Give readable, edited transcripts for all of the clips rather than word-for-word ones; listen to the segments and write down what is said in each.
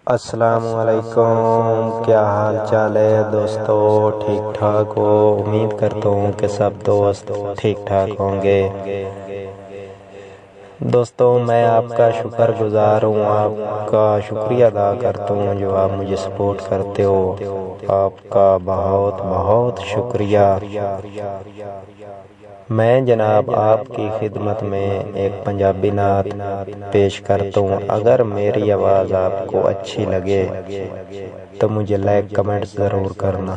अस्सलामुअलैकुम, क्या हाल चाल है दोस्तों। ठीक ठाक हो? उम्मीद करता हूँ कि सब दोस्त ठीक ठाक होंगे। दोस्तों, मैं आपका शुक्रगुजार हूँ, आपका शुक्रिया अदा करता हूँ जो आप मुझे सपोर्ट करते हो। आपका बहुत बहुत शुक्रिया। मैं जनाब आपकी खिदमत में एक पंजाबी नात पेश करता हूँ। अगर मेरी आवाज़ आपको अच्छी लगे तो मुझे लाइक कमेंट ज़रूर करना।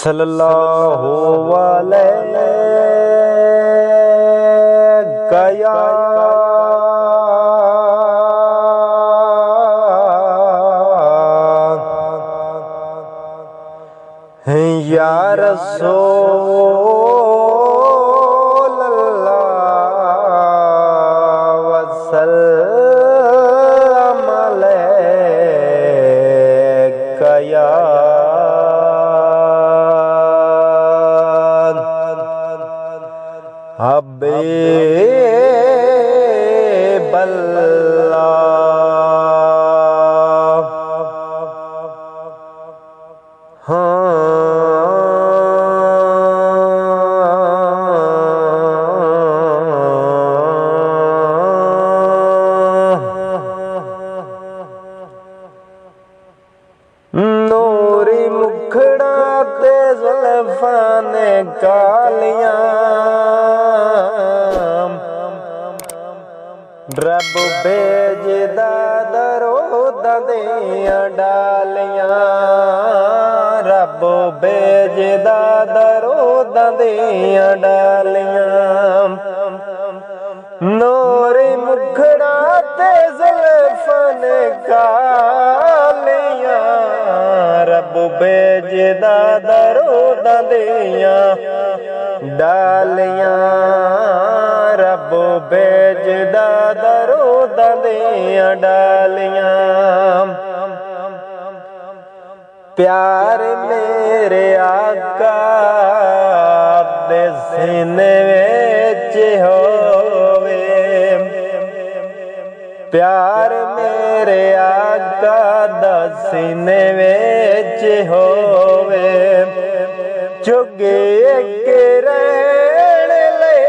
सल्लल्लाहु अलैहि गया या रसूल अल्लाह वसल्लम अलैका या हबीब नूरी मुखड़ा ते जुल्फां ने कालियां, रब भेजदा दरूद दियां डालियां, रब भेजदा दरूद दियां डालियां। नूरी मुखड़ा ते जुल्फां ने कालियां, रब भेजदा दरूद दियां डालियां, रब भेजदा दरूद दियां डालियां। प्यार मेरे आका दे सीने विच होवे, प्यार मेरे आका दा सीने विच होवे, चुगे इक रहण लई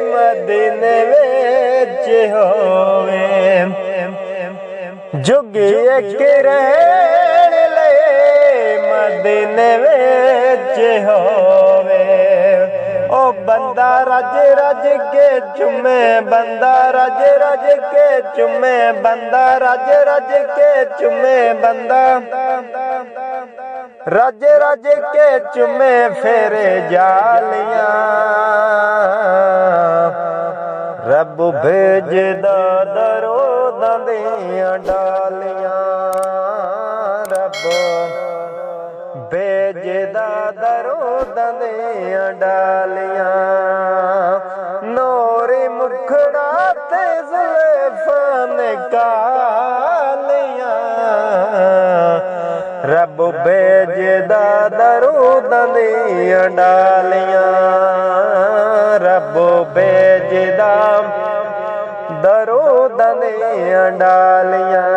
मदीने विच होवे, चुगे इक रहण लई मदीने विच होवे। ओ बंदा रज रज के चुमे, बंदा रज रज के चुमे, बंदा रज रज के चुमे, बंदा रज रज के चुमे फेरे जालियां, रब भेजदा दरूद दियां डालियां, रब भेजदा दरूद दियां डालियां। नूरी मुखड़ा ते जुल्फां ने कालियां, रब भेजदा दरूद दियां डालियां, रब भेजदा दरूद दियां डालियां।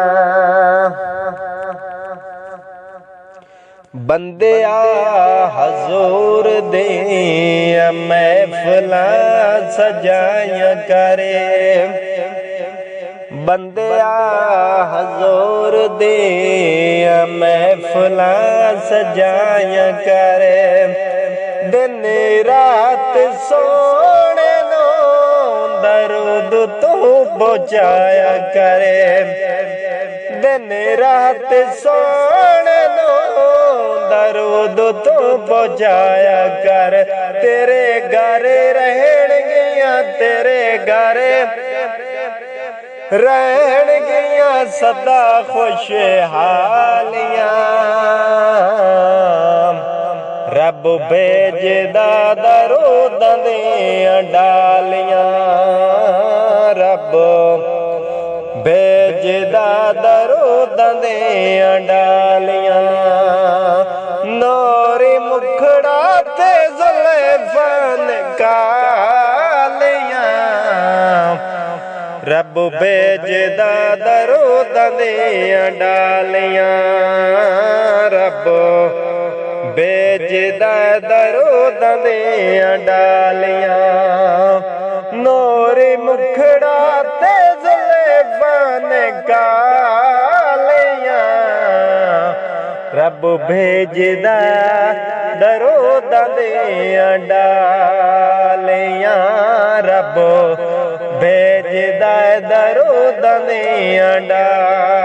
बंदे हजूर दे महफिलां सजाया करे, बंदे हजूर दे महफिलां सजाया करे, दिन रात सोने नो दरूद तू पहुंचाया करे, दिन रात सोने नो दरूद तू पहुंचाया कर। तेरे घर रहन गिया, तेरे घर रहन गिया सदा खुशहालियां, रब भेजदा दरूद दियां डालियां, रब भेजदा दरूदां दियां डालियां नूरी मुखड़ा ते जुल्फां कालियां रब भेजदा दरूदां दियां डालियां रब भेजदा दरूदां दियां डालियां नूरी मुखड़ा ते जुल्फां कालियां रब भेजदा दरूदां दियां डालियां रब भेजदा दरूदां दियां डालियां।